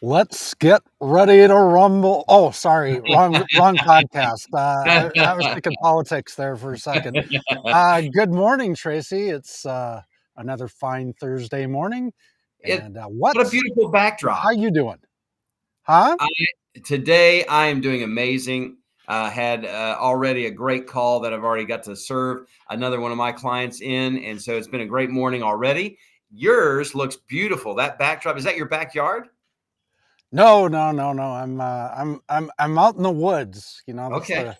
Let's get ready to rumble. Oh, sorry, wrong podcast. I was thinking politics there for a second. Good morning, Tracy. It's another fine Thursday morning, It and what a beautiful how backdrop. you doing? Huh? I Today I am doing amazing. Had already a great call that I've already got to serve another one of my clients in, and so it's been a great morning already. Yours looks beautiful. That backdrop, is that your backyard? No, no, no, no. I'm out in the woods. You know, Okay.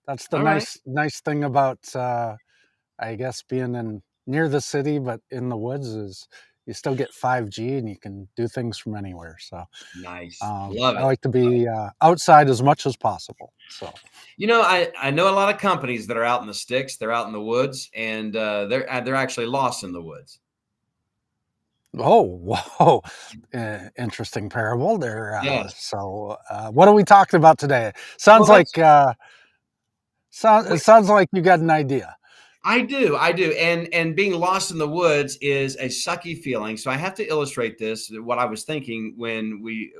that's the All right. nice thing about I guess being in near the city, but in the woods is you still get 5G and you can do things from anywhere. So Nice. Love I it. like to be outside as much as possible. So, I know a lot of companies that are out in the sticks, they're out in the woods, and they're actually lost in the woods. oh, whoa, interesting parable there. Yes. What are we talking about today? Well, Sounds let's like it sounds like you got an idea. I do, and being lost in the woods is a sucky feeling. So I have to illustrate this. What I was thinking when we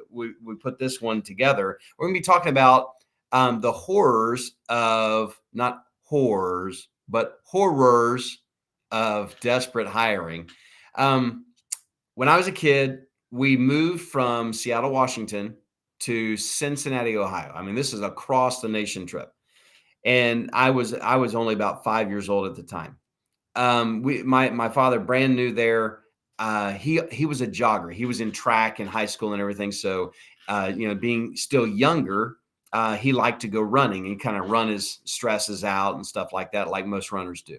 put this one together. We're going to be talking about the horrors of not horrors, but horrors of desperate hiring. Um, when I was a kid, we moved from Seattle, Washington, to Cincinnati, Ohio. I mean, this is a cross the nation trip, and I was only about 5 years old at the time. My father, brand new there. He was a jogger. He was in track in high school and everything. So, being still younger, he liked to go running and kind of run his stresses out and stuff like that, like most runners do.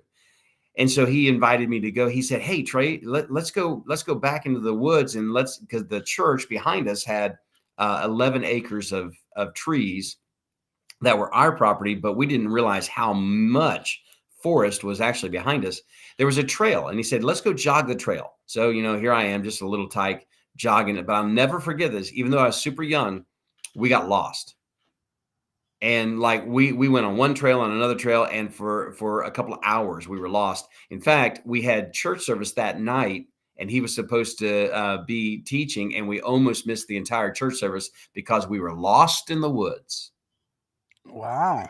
And so he invited me to go. He said, "Hey Trey, let's go back into the woods and because the church behind us had 11 acres of trees that were our property, but we didn't realize how much forest was actually behind us. There was a trail, and he said, "Let's go jog the trail." So, here I am, just a little tyke jogging it. But I'll never forget this. Even though I was super young, we got lost. And like we went on one trail on another trail, and for a couple of hours we were lost. In fact, we had church service that night, and he was supposed to be teaching, and we almost missed the entire church service because we were lost in the woods. Wow,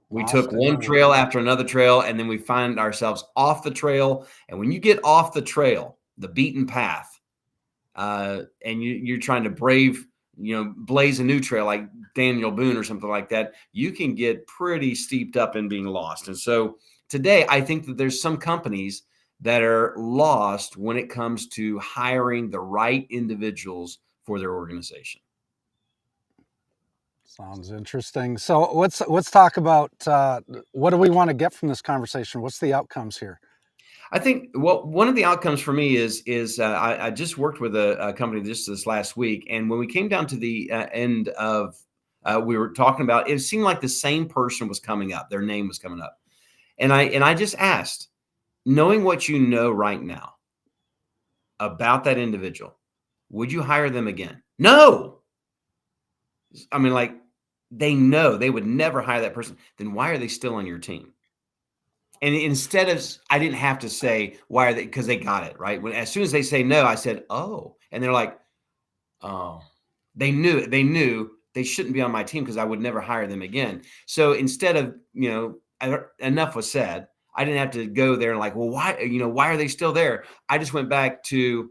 We took lost in the one trail woods. after another trail, and then we find ourselves off the trail. And when you get off the trail, the beaten path, and you're trying to blaze a new trail like Daniel Boone or something like that, you can get pretty steeped up in being lost. And so today, I think that there's some companies that are lost when it comes to hiring the right individuals for their organization. Sounds interesting. So let's talk about what do we want to get from this conversation? What's the outcomes here? I think one of the outcomes for me is I just worked with a company just this last week, and when we came down to the end of we were talking about, it seemed like the same person was coming up, their name was coming up, and I just asked, knowing what you know right now about that individual, would you hire them again? No. I mean, like, they know they would never hire that person. Then why are they still on your team? And instead of, I didn't have to say, why are they, because they got it, right? As soon as they say no, I said, oh. And they're like, oh, they knew they shouldn't be on my team because I would never hire them again. So instead of, enough was said, I didn't have to go there and like, well, why are they still there? I just went back to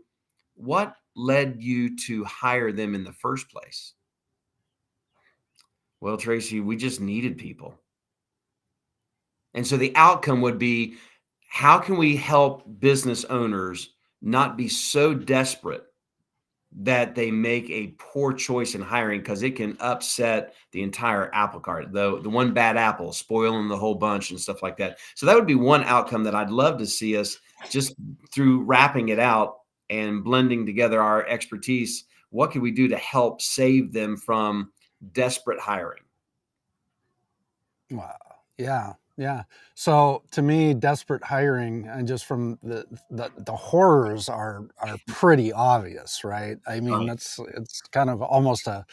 what led you to hire them in the first place? Well, Tracy, we just needed people. And so the outcome would be, how can we help business owners not be so desperate that they make a poor choice in hiring, because it can upset the entire apple cart, though the one bad apple spoiling the whole bunch and stuff like that. So that would be one outcome that I'd love to see us, just through wrapping it out and blending together our expertise. What can we do to help save them from desperate hiring? Wow. Yeah. Yeah. So to me, desperate hiring and just from the horrors are pretty obvious, right? I mean, Right. it's kind of almost a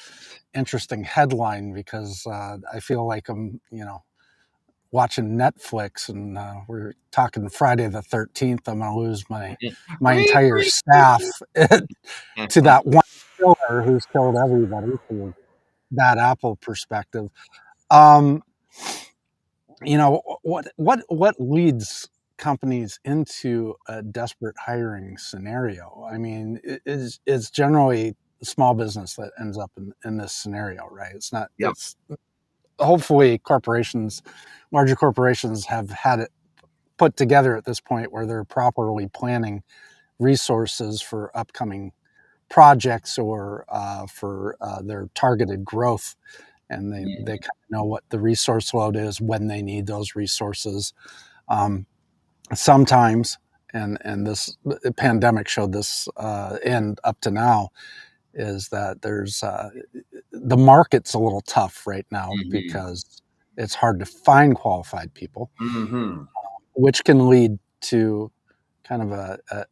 interesting headline because I feel like I'm, watching Netflix and we're talking Friday the 13th. I'm going to lose my entire staff to that one killer who's killed everybody from a bad apple perspective. Um, what leads companies into a desperate hiring scenario? I mean, it's generally small business that ends up in this scenario, right? It's not. Yep. It's hopefully larger corporations have had it put together at this point where they're properly planning resources for upcoming projects or for their targeted growth, and they kind of know what the resource load is when they need those resources. Um, Sometimes, and this pandemic showed this, and up to now, is that there's the market's a little tough right now Mhm. because it's hard to find qualified people, Mhm. which can lead to kind of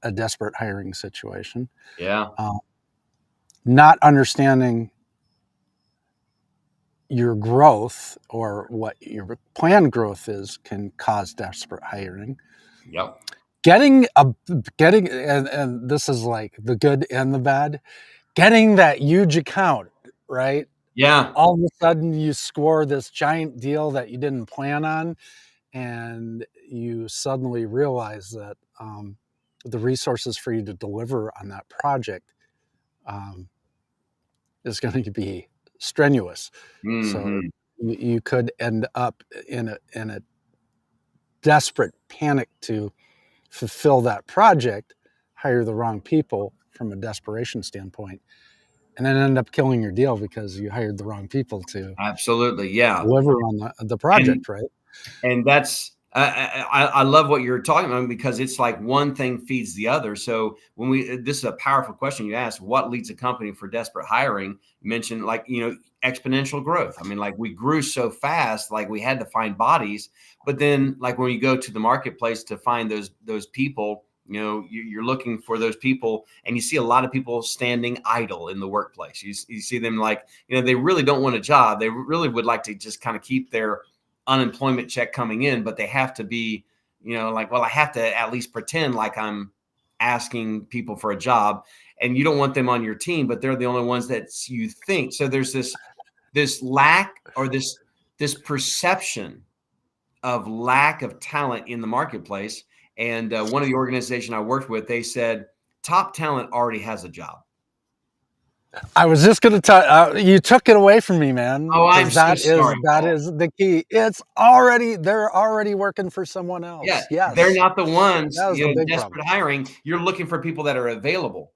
a desperate hiring situation. Yeah. Um, Not understanding your growth or what your planned growth is can cause desperate hiring. Yep. Getting a getting and this is like the good and the bad. Getting that huge account, right? Yeah. All of a sudden you score this giant deal that you didn't plan on, and you suddenly realize that the resources for you to deliver on that project um, is going to be strenuous. So Mhm. you could end up in a desperate panic to fulfill that project, hire the wrong people from a desperation standpoint, and then end up killing your deal because you hired the wrong people to Absolutely. Yeah. deliver on the And project, right? that's I love what you're talking about because it's like one thing feeds the other. So when we this is a powerful question you asked, what leads a company for desperate hiring? You mentioned like, exponential growth. I mean, like we grew so fast, like we had to find bodies. But then like when you go to the marketplace to find those people, you're looking for those people and you see a lot of people standing idle in the workplace. You see them like, they really don't want a job. They really would like to just kind of keep their unemployment check coming in, but they have to be, like, well, I have to at least pretend like I'm asking people for a job. And you don't want them on your team, but they're the only ones that you think. So there's this lack or this perception of lack of talent in the marketplace. And one of the organization I worked with, they said top talent already has a job. I was just going to tell you took it away from me, man, Oh, I'm because so is sorry, that Paul. is the key. They're already working for someone Yeah, else. they're Yes, not the ones, that was the big problem. desperate hiring. You're looking for people that are available.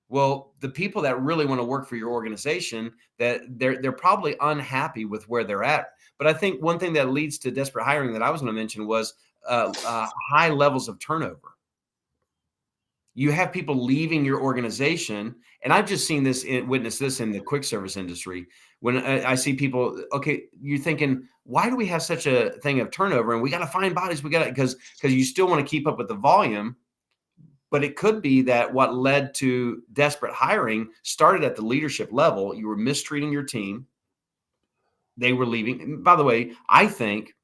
Well, the people that really want to work for your organization, that they're probably unhappy with where they're at. But I think one thing that leads to desperate hiring that I was going to mention was high levels of turnover. You have people leaving your organization, and I've just seen witness this in the quick service industry. When I see people, okay, you're thinking, why do we have such a thing of turnover? And we got to find bodies. We got to because you still want to keep up with the volume, but it could be that what led to desperate hiring started at the leadership level. You were mistreating your team. They were leaving. And by the way, I think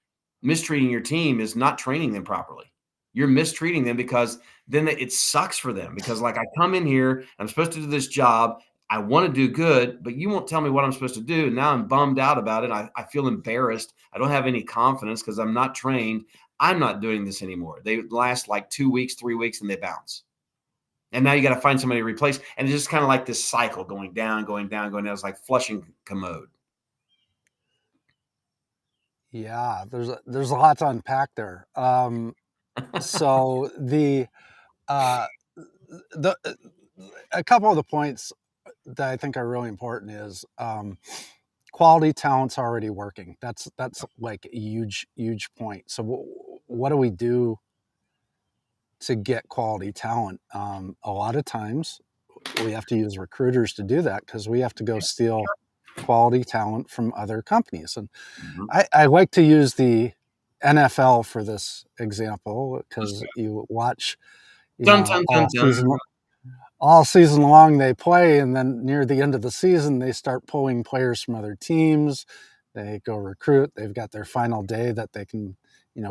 mistreating your team is not training them properly. You're mistreating them because then it sucks for them because like I come in here, I'm supposed to do this job. I want to do good, but you won't tell me what I'm supposed to do. And now I'm bummed out about it. I feel embarrassed. I don't have any confidence because I'm not trained. I'm not doing this anymore. They last like 2 weeks, 3 weeks, and they bounce. And now you got to find somebody to replace. And it's just kind of like this cycle going down, going down, going down. It's like flushing commode. Yeah, there's a lot to unpack there. So uh, the a couple of the points that I think are really important is quality talent's already working. That's like a huge point. So what do we do to get quality talent? A lot of times we have to use recruiters to do that because we have to go steal quality talent from other companies. And Mhm. I like to use the NFL for this example because you watch, Dun, dun, dun, dun. all season long they play, and then near the end of the season they start pulling players from other teams. They go recruit. They've got their final day that they can,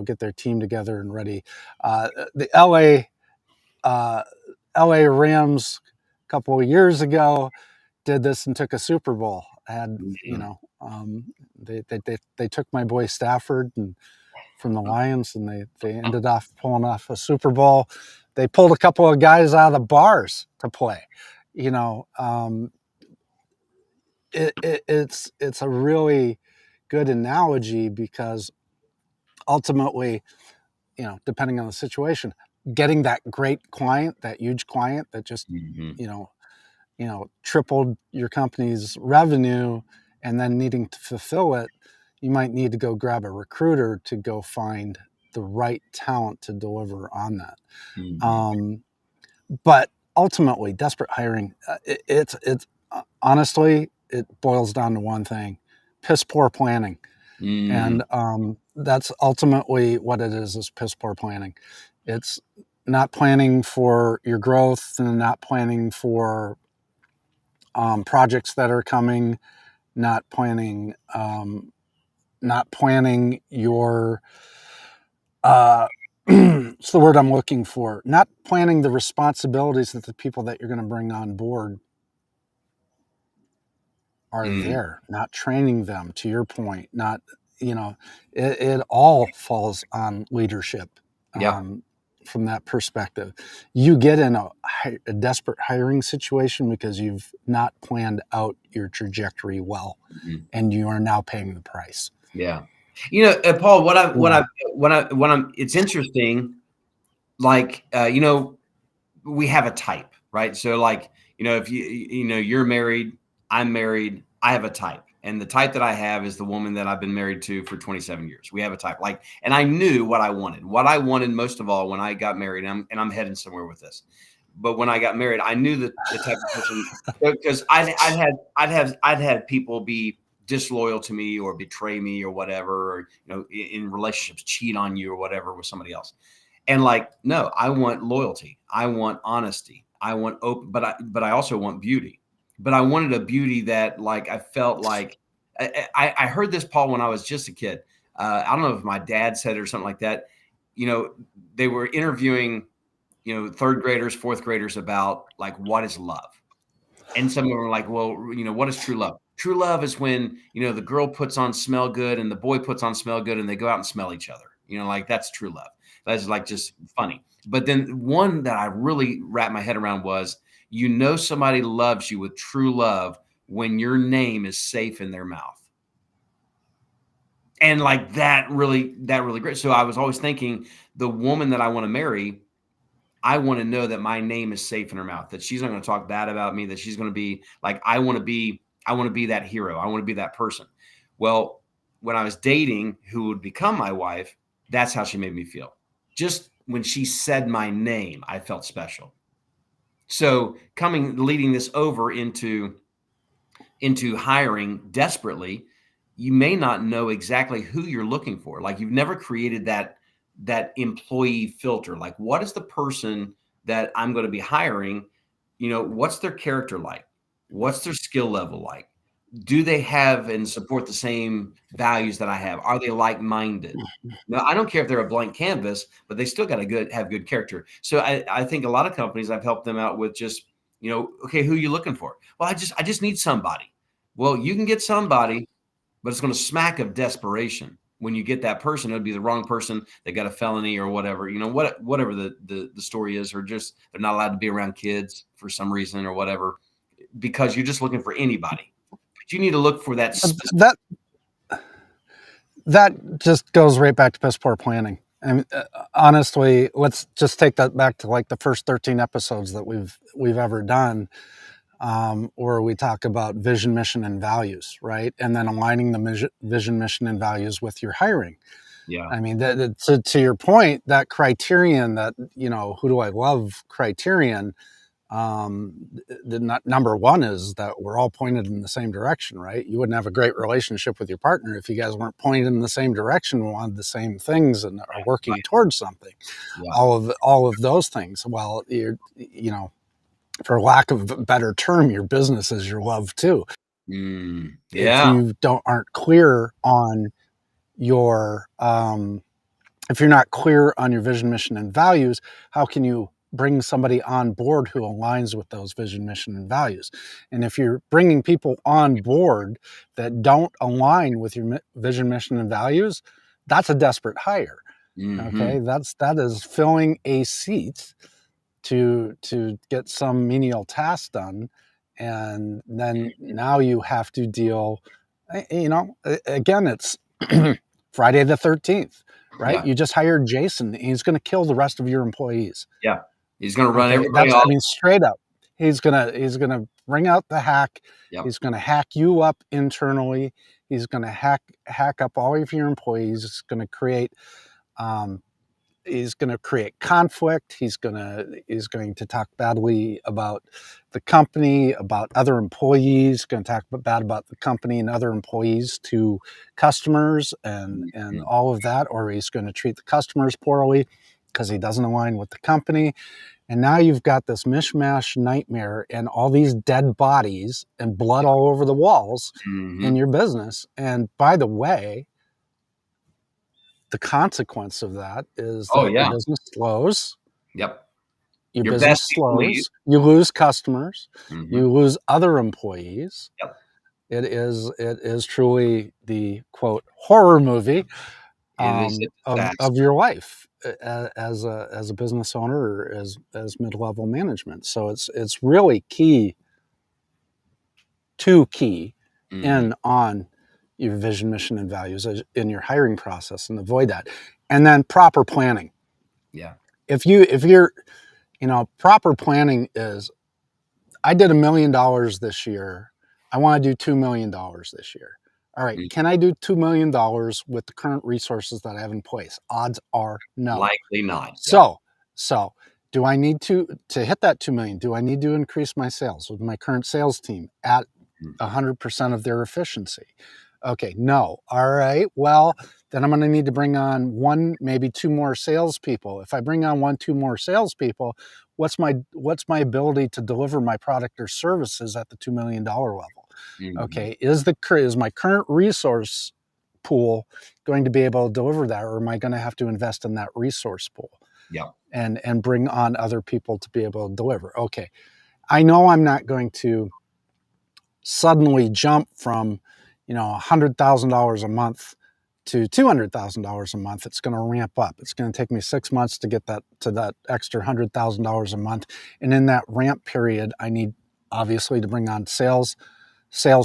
get their team together and ready. The uh, LA Rams a couple of years ago. did this and took a Super Bowl. Had Yeah. they took my boy Stafford and from the Lions, and they ended up pulling off a Super Bowl. They pulled a couple of guys out of the bars to play. You know, it's a really good analogy because ultimately, depending on the situation, getting that great client, that huge client that just Mhm. you know tripled your company's revenue, and then needing to fulfill it, you might need to go grab a recruiter to go find the right talent to deliver on that. Mhm. Um, but ultimately, desperate hiring, it's honestly, it boils down to one thing: piss poor planning. Mm. And that's ultimately what it is piss poor planning. It's not planning for your growth and not planning for projects that are coming, not planning, not planning your, it's the word I'm looking for, not planning the responsibilities that the people that you're going to bring on board are Mm. there, not training them, to your point, not, you know, it all falls on leadership. Yeah. um, from that perspective. You get in a desperate hiring situation because you've not planned out your trajectory well, Mhm. and you are now paying the price. Yeah. Paul, You know, it's interesting, like, we have a type, right? So, like, if you're married, I'm married, I have a type. And the type that I have is the woman that I've been married to for 27 years. We have a type. Like, and I knew what I wanted. What I wanted most of all when I got married, and I'm heading somewhere with this. But when I got married, I knew that the type of person, because I'd had people be disloyal to me or betray me or whatever, or in relationships cheat on you or whatever with somebody else. And, like, no, I want loyalty. I want honesty. I want open, but I also want beauty. But I wanted a beauty that, like, I felt like I heard this, Paul, when I was just a kid. I don't know if my dad said it or something like that. You know, they were interviewing, third graders, fourth graders about, like, what is love. And some of them were like, well, what is true love? True love is when, the girl puts on smell good and the boy puts on smell good and they go out and smell each other. Like, that's true love. That's, like, just funny. But then one that I really wrapped my head around was, somebody loves you with true love when your name is safe in their mouth. And, like, that really great. So I was always thinking, the woman that I want to marry, I want to know that my name is safe in her mouth, that she's not going to talk bad about me, that she's going to be like, I want to be that hero. I want to be that person. Well, when I was dating who would become my wife, that's how she made me feel. Just when she said my name, I felt special. So, leading this over into hiring desperately, you may not know exactly who you're looking for. Like, you've never created that employee filter. Like, what is the person that I'm going to be hiring? What's their character like? What's their skill level like? Do they have and support the same values that I have? Are they like-minded? Now, I don't care if they're a blank canvas, but they still got to have good character. So I think a lot of companies, I've helped them out with just, okay, who are you looking for? Well, I just need somebody. Well, you can get somebody, but it's going to smack of desperation. When you get that person, it'll be the wrong person. They got a felony or whatever, whatever the story is, or just they're not allowed to be around kids for some reason or whatever, because you're just looking for anybody. But you need to look for that but specific. that just goes right back to piss poor planning. And honestly, let's just take that back to like the first 13 episodes that we've ever done, where we talk about vision, mission, and values, right? And then aligning the vision, mission, and values with your hiring. Yeah. I mean, to your point, that criterion, that who do I love criterion, number one is that we're all pointed in the same direction, right? You wouldn't have a great relationship with your partner if you guys weren't pointed in the same direction, wanted the same things, and are working Right. towards something. Yeah. All of those things. Well, for lack of a better term, your business is your love too. If Yeah. you don't aren't clear on your if you're not clear on your vision, mission, and values, how can you bring somebody on board who aligns with those vision, mission, and values. And if you're bringing people on board that don't align with your vision, mission, and values, that's a desperate hire. Mm-hmm. Okay, that is filling a seat to get some menial task done, and then now you have to deal. Again, it's Friday the 13th, right? Yeah. You just hired Jason. He's going to kill the rest of your employees. Yeah. He's going to run Okay, everybody off. straight up. He's gonna bring out the hack. Yep. He's gonna hack you up internally. He's gonna hack up all of your employees. It's gonna create um, he's going to create conflict. He's going to talk badly about the company, about other employees. Going to talk bad about the company and other employees to customers and Mhm. all of that. Or he's going to treat the customers poorly because he doesn't align with the company. And now you've got this mishmash nightmare and all these dead bodies and blood Yeah. all over the walls in Mhm. your business. And by the way, the consequence of that is Oh, that your yeah. business slows, Yep. your Your business best people leave. slows, you lose customers, Mhm. you lose other employees. Yep. It is truly the quote horror movie It is a of disaster. your life as a business owner or as mid-level management. So it's really key Mhm. in on your vision, mission, and values in your hiring process and avoid that. And then proper planning. Yeah. If you're proper planning is, I did $1 million this year. I want to do $2 million this year. All right, Mm. can I do $2 million with the current resources that I have in place? Odds are no. Likely not. Yep. So do I need to hit that 2 million? Do I need to increase my sales with my current sales team at Mm. 100% of their efficiency? Okay, no. All right. Well, then I'm going to need to bring on one, maybe two more salespeople. If I bring on one, two more salespeople, what's my ability to deliver my product or services at the $2 million level? Mhm. Okay, is my current resource pool going to be able to deliver that, or am I going to have to invest in that resource pool Yep. and bring on other people to be able to deliver? Okay, I know I'm not going to suddenly jump from $100,000 a month to $200,000 a month. It's going to ramp up. It's going to take me 6 months to get that extra $100,000 a month, and in that ramp period, I need obviously to bring on sales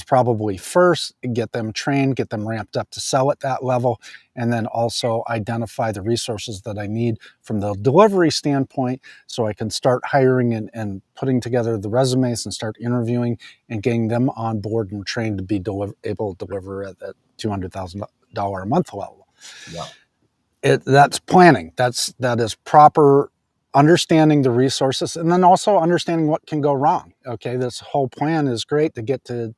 probably first, get them trained, get them ramped up to sell at that level, and then also identify the resources that I need from the delivery standpoint so I can start hiring and putting together the resumes and start interviewing and getting them on board and trained to be able to deliver at that $200,000 a month level. Yep. That's planning. That is proper understanding the resources and then also understanding what can go wrong. Okay, this whole plan is great to get to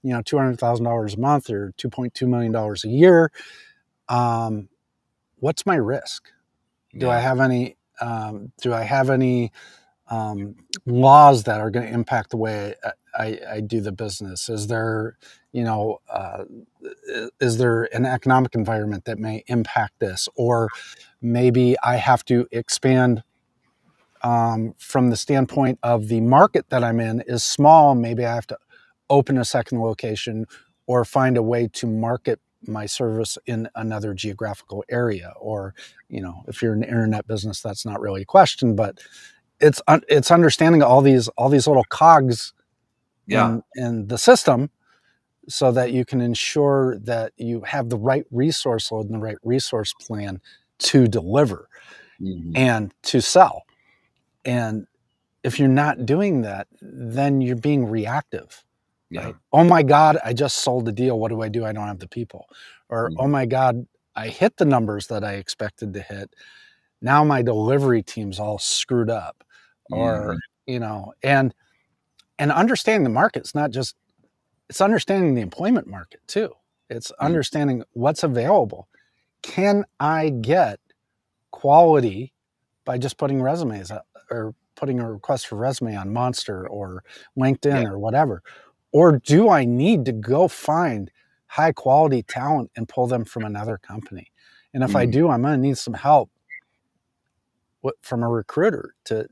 $200,000 a month or $2.2 million a year. Um, what's my risk? Do I Yeah. have any? Do I have any laws that are going to impact the way I do the business? You know, uh, is there an economic environment that may impact this, or maybe I have to expand from the standpoint of the market that I'm in is small. Maybe I have to open a second location or find a way to market my service in another geographical area. Or, if you're an internet business, that's not really a question, but it's understanding all these little cogs Yeah. in the system so that you can ensure that you have the right resource load and the right resource plan to deliver Mhm. and to sell. And if you're not doing that, then you're being reactive, Yeah. right? Oh my God, I just sold the deal. What do? I don't have the people. Or, oh Mhm. my God, I hit the numbers that I expected to hit. Now my delivery team's all screwed up. Or, Mhm. and understanding the market's not just, it's understanding the employment market too. It's Mhm. understanding what's available. Can I get quality by just putting resumes up or putting a request for resume on Monster or Yeah. LinkedIn or whatever? Or do I need to go find high quality talent and pull them from another company? And if I Mhm. do, I'm going to need some help from a recruiter to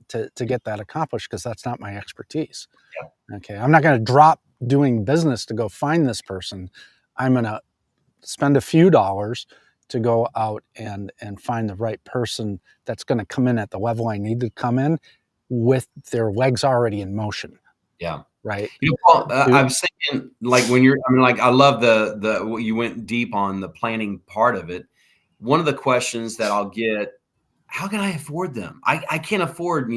get that accomplished, because that's not my expertise. Yeah. Okay, I'm not going to drop doing business to go find this person. I'm going to spend a few dollars to go out and find the right person that's going to come in at the level I need to come in with their legs already in motion, Yeah. right? Paul, I Do was thinking, like, when you're I mean, like, I love the what you went deep on the planning part of it. One of the questions that I'll get, how can I afford them? I can't afford,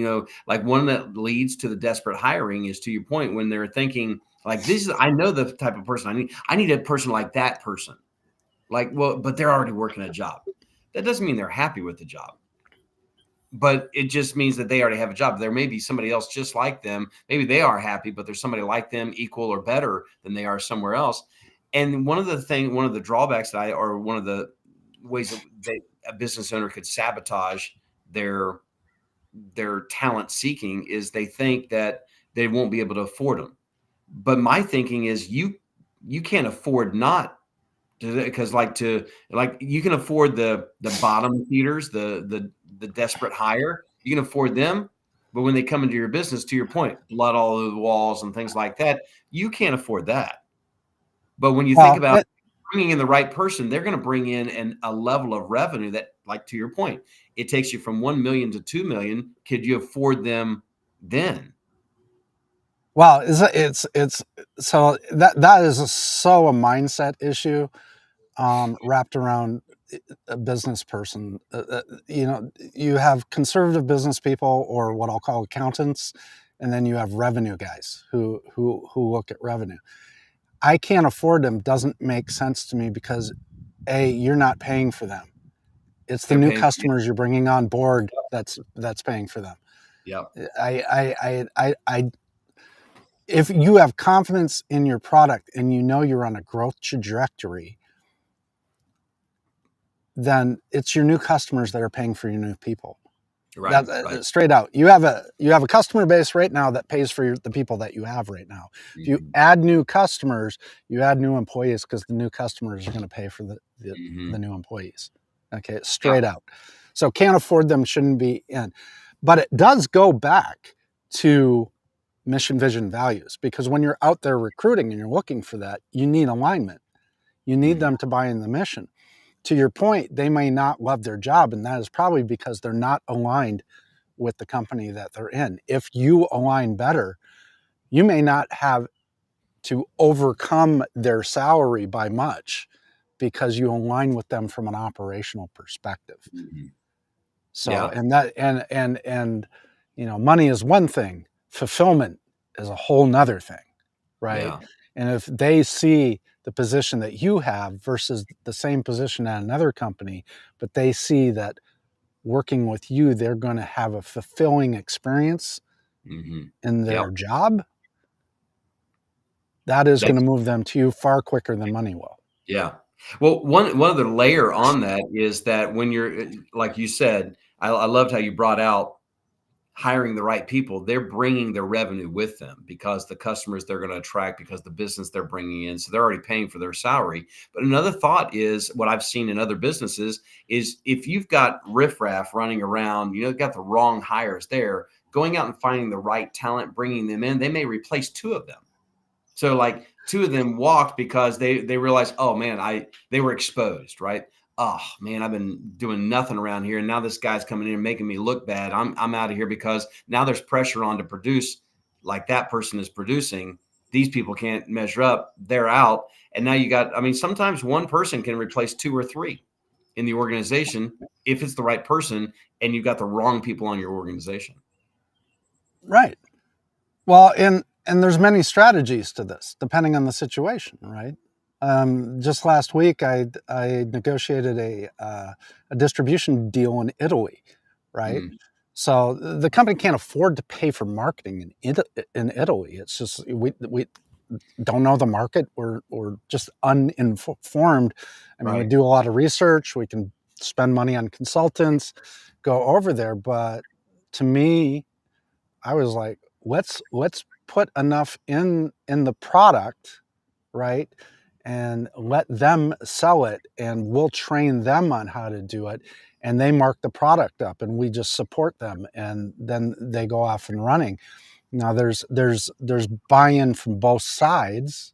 like, one that leads to the desperate hiring is, to your point, when they're thinking, like, this is I know the type of person I need. I need a person like that person. Like, well, but they're already working a job. That doesn't mean they're happy with the job, but it just means that they already have a job. There may be somebody else just like them. Maybe they are happy, but there's somebody like them, equal or better than they are somewhere else. And one of the drawbacks or one of the ways that a business owner could sabotage their talent seeking is they think that they won't be able to afford them. But my thinking is you can't afford not because like you can afford the bottom feeders, the desperate hire. You can afford them, but when they come into your business, to your point, blood all over the walls and things like that, you can't afford that. But when you think well, about bringing in the right person, they're going to bring in a level of revenue that, like, to your point, it takes you from 1 million to 2 million. Could you afford them then? well, it's so that is so a mindset issue, wrapped around a business person. You have conservative business people, or what I'll call accountants, and then you have revenue guys who look at revenue. I can't afford them doesn't make sense to me, because you're not paying for them. It's the They're new paying for you. customers you're bringing on board that's paying for them. Yep. I if you have confidence in your product and you know you're on a growth trajectory, then it's your new customers that are paying for your new people. Right. That Right. straight out. You have a customer base right now that pays for the people that you have right now. If you Mhm. add new customers, you add new employees, because the new customers are going to pay for the Mhm. new employees. Okay, Yeah. straight out. So can't afford them shouldn't be in, but it does go back to mission, vision, values, because when you're out there recruiting and you're looking for that, you need alignment. You need Mhm. them to buy in the mission. To your point, they may not love their job, and that is probably because they're not aligned with the company that they're in. If you align better, you may not have to overcome their salary by much, because you align with them from an operational perspective. Mhm. So, Yeah. and that, and, money is one thing, fulfillment is a whole nother thing, right? Yeah. And if they see the position that you have versus the same position at another company, but they see that working with you, they're going to have a fulfilling experience Mhm. in Yep. their job, that is going to That's move them to you far quicker than money will. Yeah. Well, one other layer on that is that when you're, like you said, I loved how you brought out hiring the right people. They're bringing their revenue with them because the customers they're going to attract, because the business they're bringing in, so they're already paying for their salary. But another thought is what I've seen in other businesses is if you've got riffraff running around, got the wrong hires there, going out and finding the right talent, bringing them in, they may replace two of them. So, like, two of them walked because they realized, oh man, they were exposed, right? Oh man, I've been doing nothing around here, and now this guy's coming in and making me look bad. I'm out of here because now there's pressure on to produce like that person is producing. These people can't measure up. They're out, and now you got. I mean, sometimes one person can replace two or three in the organization if it's the right person, and you've got the wrong people on your organization. Right. Well, and there's many strategies to this, depending on the situation, right? Just last week, I negotiated a distribution deal in Italy, right? Mm, So the company can't afford to pay for marketing in Italy. It's just we don't know the market. We're just uninformed. I mean, we right. do a lot of research. We can spend money on consultants, go over there, but to me, I was like, let's put enough in the product, right? And let them sell it, and we'll train them on how to do it. and they mark the product up, and we just support them, and then they go off and running. Now there's buy-in from both sides,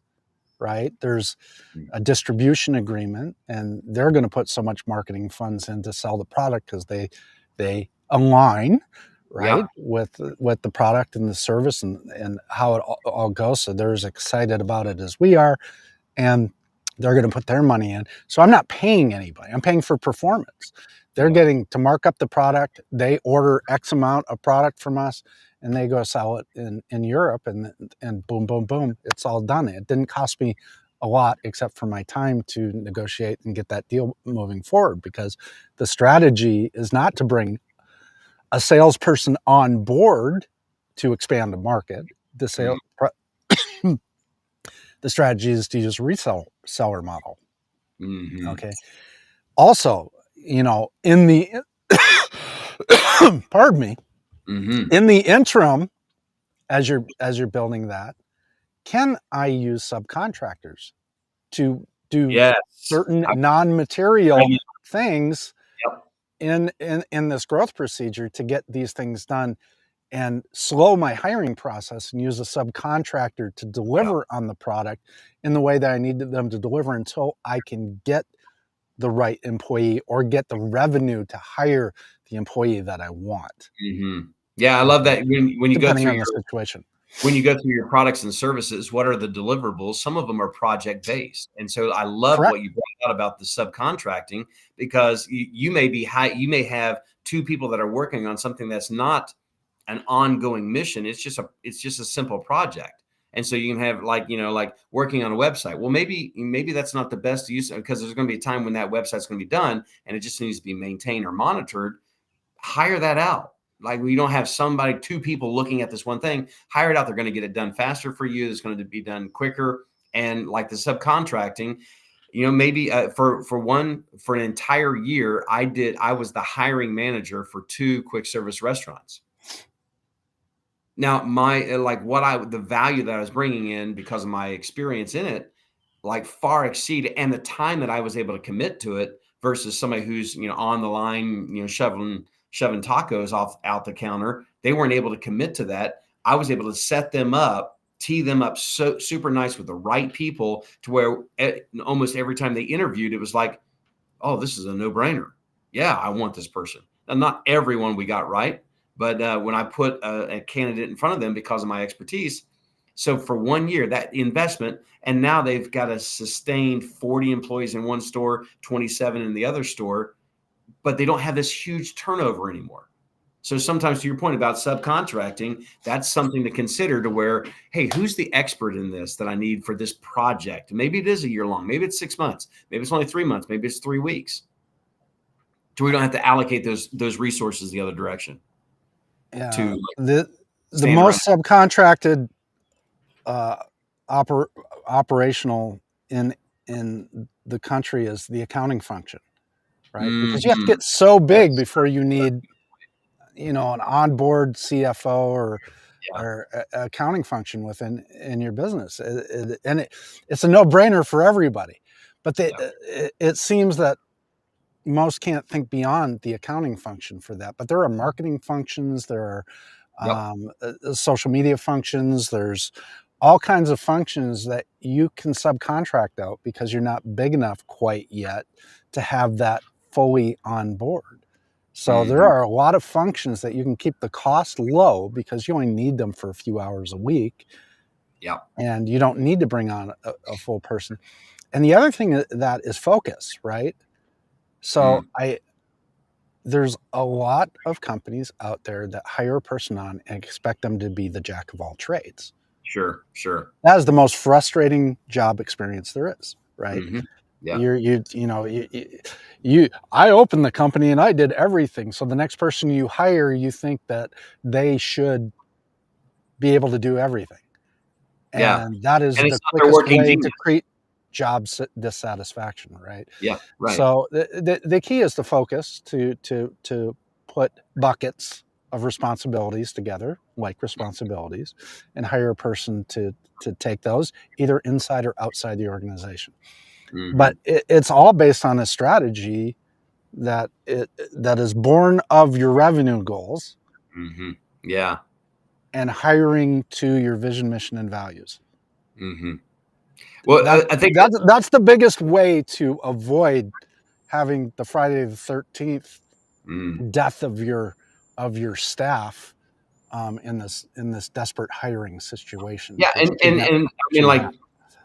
right? There's Mm. a distribution agreement, and they're going to put so much marketing funds in to sell the product because they align, Yeah. right, with the product and the service, and how it all goes. So they're as excited about it as we are, and they're going to put their money in. So I'm not paying anybody. I'm paying for performance. They're Yeah. getting to mark up the product. They order X amount of product from us, and they go sell it in Europe, and boom, boom, boom, it's all done. It didn't cost me a lot except for my time to negotiate and get that deal moving forward, because the strategy is not to bring a salesperson on board to expand the market. The Mm. sale the strategy is to use a reseller model. Hmm. Okay. Also, in the pardon me, Hmm. in the interim, as you're building that, can I use subcontractors to do Yes. certain I non-material know. things Yep. in this growth procedure to get these things done, and slow my hiring process and use a subcontractor to Yep. deliver on the product in the way that I need them to deliver until I can get the right employee or get the revenue to hire the employee that I want. Hmm. Yeah, I love Okay. that when you go Depending through on the your situation. when you go through your products and services, what are the deliverables? Some of them are project based. And so I love Correct. what you brought out about the subcontracting, because you may be high, you may have two people that are working on something that's not an ongoing mission. It's just a simple project. And so you can have, like, like working on a website. Well, maybe that's not the best use, because there's going to be a time when that website's going to be done and it just needs to be maintained or monitored. Hire that out. Like, we don't have somebody, two people looking at this one thing. Hire it out. They're going to get it done faster for you. It's going to be done quicker. And like the subcontracting, maybe for an entire year, I was the hiring manager for two quick service restaurants. Now, my like what I the value that I was bringing in because of my experience in it, like, far exceeded, and the time that I was able to commit to it versus somebody who's, on the line, shoving tacos off out the counter. They weren't able to commit to that. I was able to set them up, tee them up so super nice with the right people, to where almost every time they interviewed, it was like, oh, this is a no brainer. Yeah, I want this person. Now, not everyone we got right, but when I put a candidate in front of them because of my expertise, so for 1 year, that investment, and now they've got a sustained 40 employees in one store, 27 in the other store, but they don't have this huge turnover anymore. So sometimes, to your point about subcontracting, that's something to consider, to where, hey, who's the expert in this that I need for this project? Maybe it is a year long. Maybe it's 6 months. Maybe it's only 3 months. Maybe it's 3 weeks. So we don't have to allocate those resources the other direction Yeah. to The stand around. most subcontracted uh, oper, operational in the country is the accounting function, right? Because you have to Mhm. get so big Yes. before you need, an onboard CFO Yeah. or accounting function within in your business. It's a no brainer for everybody, but Yeah. it seems that most can't think beyond the accounting function for that. But there are marketing functions, there are Yep. social media functions, there's all kinds of functions that you can subcontract out because you're not big enough quite yet to have that fully on board. So there Mhm. are a lot of functions that you can keep the cost low because you only need them for a few hours a week, Yep. and you don't need to bring on a full person. And the other thing that is focus, right? So Mm. there's a lot of companies out there that hire a person on and expect them to be the jack of all trades. Sure. Sure. That is the most frustrating job experience there is, right? Mhm. Yeah. I opened the company and I did everything. So the next person you hire, you think that they should be able to do everything. Yeah. And that is And it's the not their quickest working way to genius. create job dissatisfaction, right? Yeah. Right. So the key is to focus, to put buckets of responsibilities together, like responsibilities, and hire a person to take those either inside or outside the organization. But Mhm. it's all based on a strategy that is born of your revenue goals Hmm. Yeah. and hiring to your vision, mission, and values. Hmm. Well, I think that, That's the biggest way to avoid having the Friday the 13th mm, death of your staff, in this desperate hiring situation yeah, and I that mean, you like, have.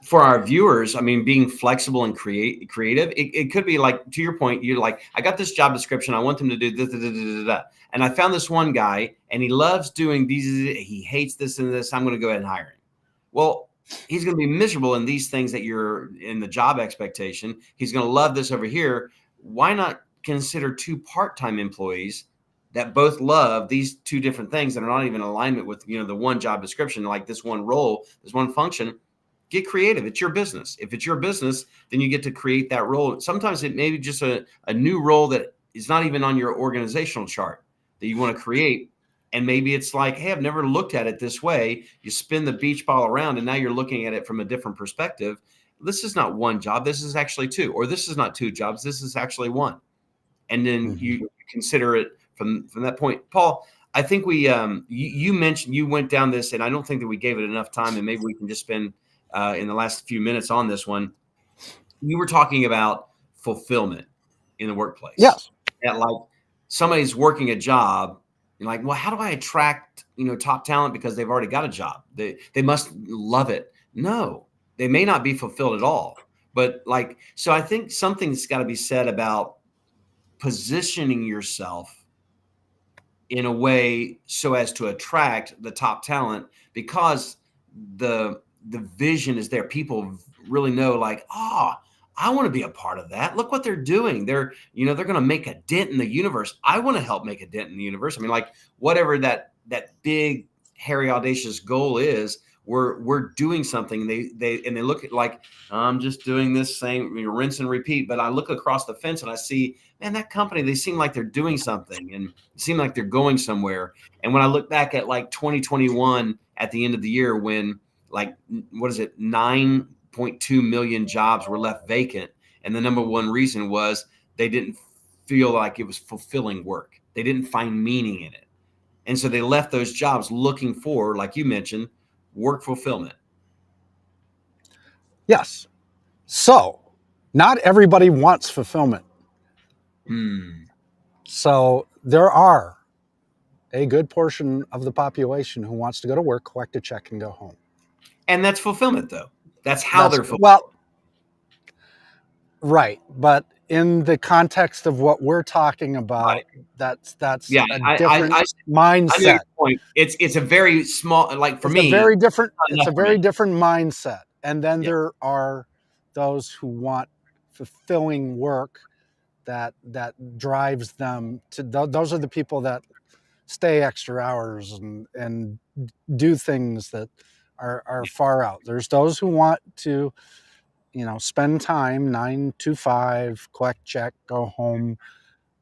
for our viewers, I mean, being flexible and creative, it could be like, to your point, you're like, I got this job description, I want them to do this, da, da, da, da, da. And I found this one guy, and he loves doing these, he hates this and this. I'm going to go ahead and hire him. Well, he's going to be miserable in these things that you're in the job expectation. He's going to love this over here. Why not consider two part-time employees that both love these two different things that are not even in alignment with, the one job description, like this one role, this one function? Get creative. It's your business. If it's your business, then you get to create that role. Sometimes it may be just a new role that is not even on your organizational chart that you want to create. And maybe it's like, hey, I've never looked at it this way. You spin the beach ball around and now you're looking at it from a different perspective. This is not one job. This is actually two, or this is not two jobs. This is actually one. And then Mhm. you consider it from that point. Paul, I think you mentioned, you went down this, and I don't think that we gave it enough time, and maybe we can just spend in the last few minutes on this one. You were talking about fulfillment in the workplace. Yes. That, like, somebody's working a job, you're like, well, how do I attract top talent because they've already got a job? They must love it. No, they may not be fulfilled at all. But, like, so I think something's got to be said about positioning yourself in a way so as to attract the top talent, because the vision is there. People really know, like, oh, I want to be a part of that. Look what they're doing. They're going to make a dent in the universe. I want to help make a dent in the universe. I mean, like, whatever that big, hairy, audacious goal is, we're doing something. They look at, like, I'm just doing this same, rinse and repeat. But I look across the fence and I see, man, that company, they seem like they're doing something, and it seem like they're going somewhere. And when I look back at, like, 2021 at the end of the year, when, like, what is it, 9.2 million jobs were left vacant, and the number one reason was they didn't feel like it was fulfilling work. They didn't find meaning in it. And so they left those jobs looking for, like you mentioned, work fulfillment. Yes. So, not everybody wants fulfillment. Hmm. So, there are a good portion of the population who wants to go to work, collect a check, and go home. And that's fulfillment, though. That's how That's they're fulfilled. well, right, but in the context of what we're talking Right. about, that's Yeah, a I I different I I know your mindset. point. It's a very small, like, for me, not It's enough a for very me. different mindset. And then Yeah. there are those who want fulfilling work that drives them to those are the people that stay extra hours and do things that are far out. There's those who want to, spend time 9 to 5, collect check, go home.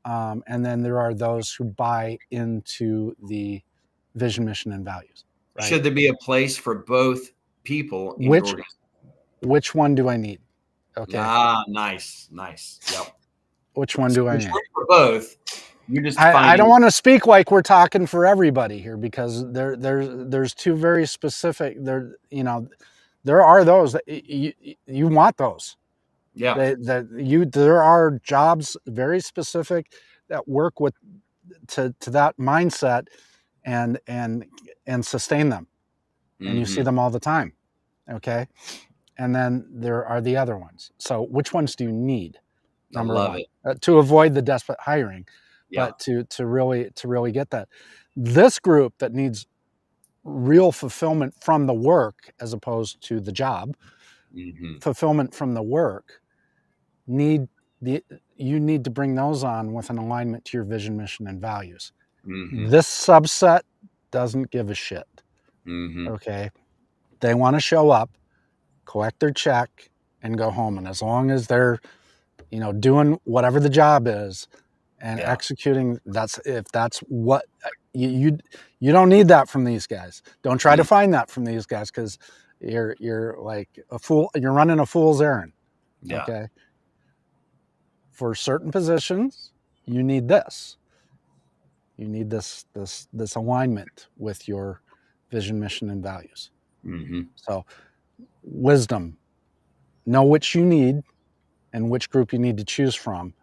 And then there are those who buy into the vision, mission, and values, right? Should there be a place for both people in your Which organization? which one do I need? Okay. Ah, nice, nice. Yep. Which one So do I there's need? room for both. You're just I don't finding, want to speak like we're talking for everybody here, because there's two very specific there are those that you want those. yeah. There are jobs very specific that work with to that mindset and and sustain them, and you see Mhm. them all the time. Okay. And then there are the other ones. So which ones do you need? I Number love one, it. to avoid the desperate hiring, Yeah. but to really get that. This group that needs real fulfillment from the work as opposed to the job, Mhm. fulfillment from the work, need the you need to bring those on with an alignment to your vision, mission, and values. Mhm. This subset doesn't give a shit. Mhm. Okay. They want to show up, collect their check, and go home. And as long as they're, doing whatever the job is and Yeah. executing, if that's what you don't need that from these guys. Don't try to Mm. find that from these guys, because you're like a fool. You're running a fool's errand. Yeah. Okay. For certain positions, you need this. You need this alignment with your vision, mission, and values. Hmm. So wisdom, know which you need and which group you need to choose from,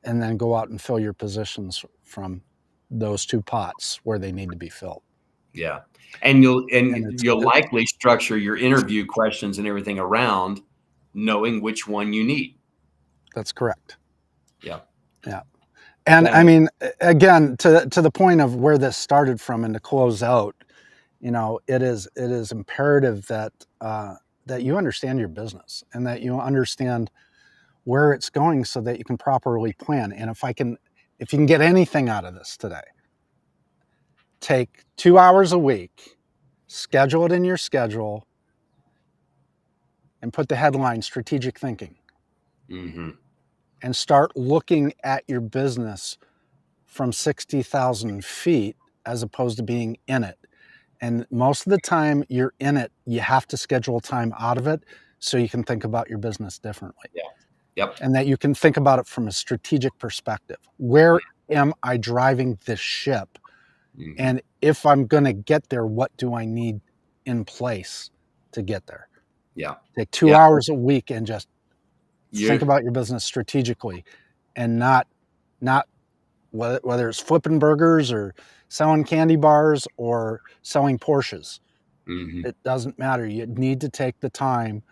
and then go out and fill your positions from those two pots where they need to be filled. Yeah. And And you'll likely structure your interview questions and everything around knowing which one you need. that's correct. Yeah. Yeah. And I Uh, mean, again, to the point of where this started from, and to close out, it is imperative that that you understand your business and that you understand where it's going so that you can properly plan. And if you can get anything out of this today, take 2 hours a week, schedule it in your schedule, and put the headline strategic thinking, mhm. and start looking at your business from 60,000 feet as opposed to being in it. And most of the time you're in it, you have to schedule time out of it so you can think about your business differently, Yeah. Yep. and that you can think about it from a strategic perspective. Where am I driving this ship? Mhm. And if I'm going to get there, what do I need in place to get there? Yeah. Take two Yeah. hours a week and just think You about your business strategically, and not whether it's flipping burgers or selling candy bars or selling Porsches. Mhm. It doesn't matter. You need to take the time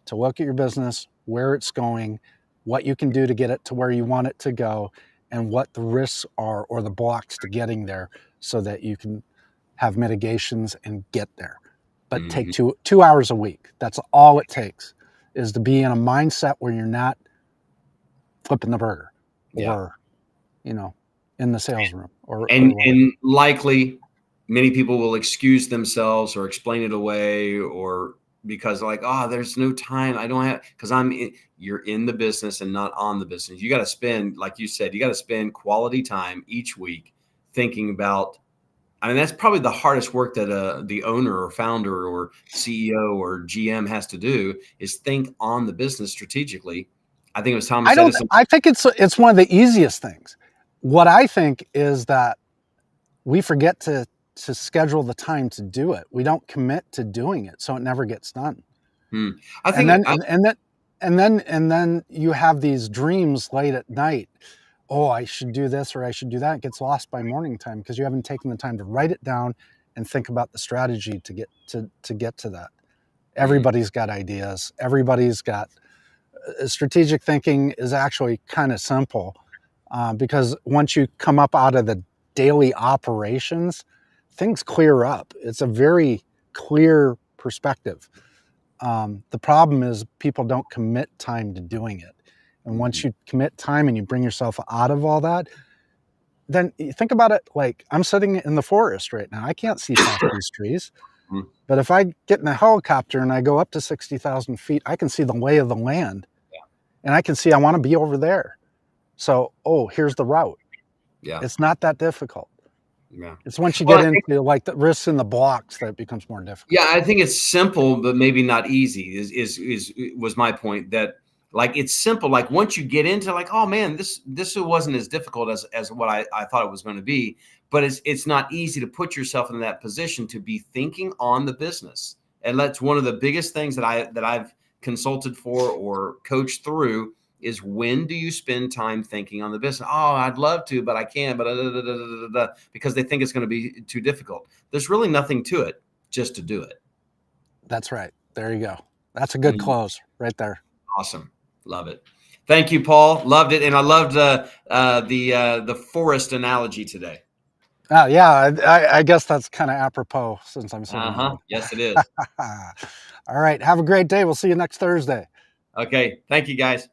to look at your business, where it's going, what you can do to get it to where you want it to go, and what the risks are or the blocks to getting there so that you can have mitigations and get there. But take Mhm. two hours a week. That's all it takes, is to be in a mindset where you're not flipping the burger Yeah. or, you know, in the sales room or And whatever. likely many people will excuse themselves or explain it away or because like, "Oh, there's no time. I don't have because you're in the business and not on the business. You gotta spend, like you said, you gotta spend quality time each week thinking about. I mean, that's probably the hardest work that the owner or founder or CEO or GM has to do is think on the business strategically. I think it was Thomas Edison. I think it's one of the easiest things. What I think is that we forget to schedule the time to do it. We don't commit to doing it, so it never gets done. Hmm, I And think then and then you have these dreams late at night. Oh, I should do this or I should do that. It gets lost by morning time because you haven't taken the time to write it down and think about the strategy to get to that. mm, Everybody's got ideas. Everybody's got strategic thinking is actually kind of simple, because once you come up out of the daily operations, things clear up. It's a very clear perspective. The problem is people don't commit time to doing it. And once mhm, you commit time and you bring yourself out of all that, then you think about it like I'm sitting in the forest right now. I can't see past these trees. mm, But if I get in a helicopter and I go up to 60,000 feet, I can see the lay of the land, and I can see I want to be over there. So, oh, here's the route. yeah, It's not that difficult. yeah. It's once you Well, get into like the risks and the blocks that it becomes more difficult. yeah, I think it's simple, but maybe not easy. Is was my point that like it's simple. Like once you get into like, oh man, this wasn't as difficult as what I thought it was going to be. But it's not easy to put yourself in that position to be thinking on the business, and that's one of the biggest things that I've consulted for or coached through is when do you spend time thinking on the business? Oh, I'd love to, but I can't. But because they think it's going to be too difficult. There's really nothing to it just to do it. That's right. There you go. That's a good Mm, close right there. awesome. Love it. Thank you, Paul. Loved it. And I loved the forest analogy today. Oh, yeah. I guess that's kind of apropos since I'm sitting in Uh-huh. one. Yes, it is. All right. Have a great day. We'll see you next Thursday. Okay. Thank you, guys.